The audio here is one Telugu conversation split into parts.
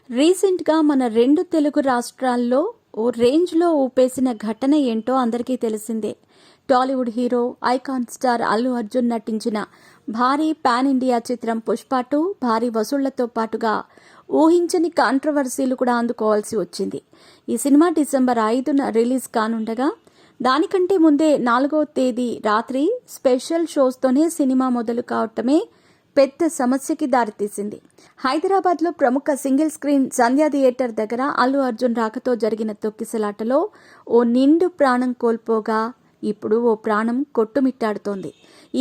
రీసెంట్గా మన రెండు తెలుగు రాష్ట్రాల్లో ఓ రేంజ్లో ఊపేసిన ఘటన ఏంటో అందరికీ తెలిసిందే. Tollywood hero icon star Allu Arjun నటించిన భారీ పాన్ ఇండియా చిత్రం పుష్ప 2 భారీ వసూళ్లతో పాటుగా ఊహించని కాంట్రవర్సీలు కూడా అందుకోవాల్సి వచ్చింది. ఈ సినిమా డిసెంబర్ 5న రిలీజ్ కానుండగా దానికంటే ముందే 4వ తేదీ రాత్రి స్పెషల్ షోస్తోనే సినిమా మొదలు కావటమే పెద్ద సమస్యకి దారితీసింది. హైదరాబాద్లో ప్రముఖ సింగిల్ స్క్రీన్ సంధ్యా థియేటర్ దగ్గర అల్లు అర్జున్ రాకతో జరిగిన తొక్కిసలాటలో ఓ నిండు ప్రాణం కోల్పోగా ఇప్పుడు ఓ ప్రాణం కొట్టుమిట్టాడుతోంది.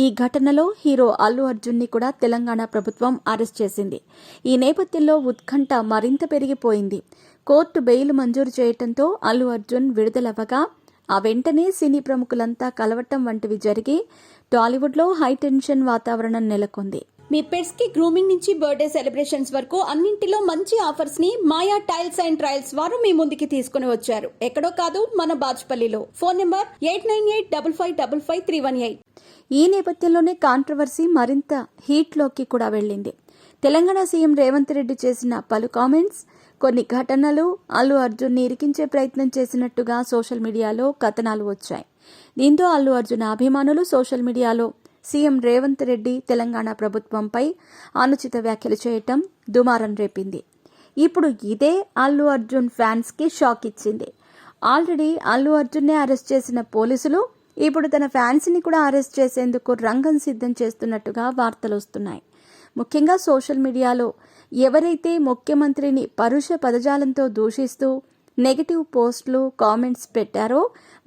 ఈ ఘటనలో హీరో అల్లు అర్జున్ని కూడా తెలంగాణ ప్రభుత్వం అరెస్ట్ చేసింది. ఈ నేపథ్యంలో ఉత్కంఠ మరింత పెరిగిపోయింది. కోర్టు బెయిల్ మంజూరు చేయడంతో అల్లు అర్జున్ విడుదలవ్వగా ఆ వెంటనే సినీ ప్రముఖులంతా కలవటం వంటివి జరిగి టాలీవుడ్లో హైటెన్షన్ వాతావరణం నెలకొంది. మీ పెట్స్ కి గ్రూమింగ్ నుంచి బర్త్డే సెలబ్రేషన్స్ వరకు అన్నింటిలో మంచి ఆఫర్స్ ని మాయా టైల్స్ అండ్ ట్రయల్స్ వారు మీ ముందుకి తీసుకుని వచ్చారు. ఎక్కడో కాదు, మన బాజ్పల్లిలో. Phone number 8985555318. ఈ నేపథ్యంలోనే కాంట్రవర్సీ మరింత హీట్లోకి కూడా వెళ్ళింది. తెలంగాణ సీఎం రేవంత్ రెడ్డి చేసిన పలు కామెంట్స్, కొన్ని ఘటనలు అల్లు అర్జున్ని ఇరికించే ప్రయత్నం చేసినట్టుగా సోషల్ మీడియాలో కథనాలు వచ్చాయి. దీంతో అల్లు అర్జున్ అభిమానులు సోషల్ మీడియాలో సీఎం రేవంత్ రెడ్డి తెలంగాణ ప్రభుత్వంపై అనుచిత వ్యాఖ్యలు చేయటం దుమారం రేపింది. ఇప్పుడు ఇదే అల్లు అర్జున్ ఫ్యాన్స్కి షాక్ ఇచ్చింది. ఆల్రెడీ అల్లు అర్జున్నే అరెస్ట్ చేసిన పోలీసులు ఇప్పుడు తన ఫ్యాన్స్ని కూడా అరెస్ట్ చేసేందుకు రంగం సిద్ధం చేస్తున్నట్టుగా వార్తలు వస్తున్నాయి. ముఖ్యంగా సోషల్ మీడియాలో ఎవరైతే ముఖ్యమంత్రిని పరుష పదజాలంతో దూషిస్తూ నెగటివ్ పోస్టులు, కామెంట్స్ పెట్టారో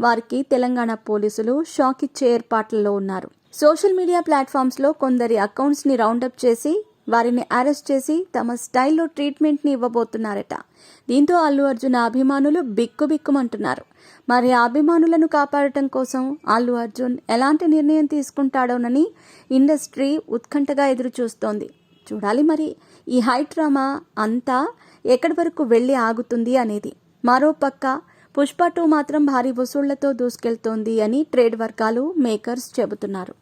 వారికి తెలంగాణ పోలీసులు షాక్ ఇచ్చే ఏర్పాట్లలో ఉన్నారు. సోషల్ మీడియా ప్లాట్ఫామ్స్లో కొందరి అకౌంట్స్ని రౌండప్ చేసి వారిని అరెస్ట్ చేసి తమ స్టైల్లో ట్రీట్మెంట్ని ఇవ్వబోతున్నారట. దీంతో అల్లు అర్జున్ అభిమానులు బిక్కుబిక్కుమంటున్నారు. మరి అభిమానులను కాపాడటం కోసం అల్లు అర్జున్ ఎలాంటి నిర్ణయం తీసుకుంటాడోనని ఇండస్ట్రీ ఉత్కంఠగా ఎదురు చూస్తోంది. చూడాలి మరి ఈ హై డ్రామా అంతా ఎక్కడి వరకు వెళ్ళి ఆగుతుంది అనేది. మరోపక్క పుష్ప 2 మాత్రం భారీ వసూళ్లతో దూసుకెళ్తోంది అని ట్రేడ్ వర్గాలు, మేకర్స్ చెబుతున్నారు.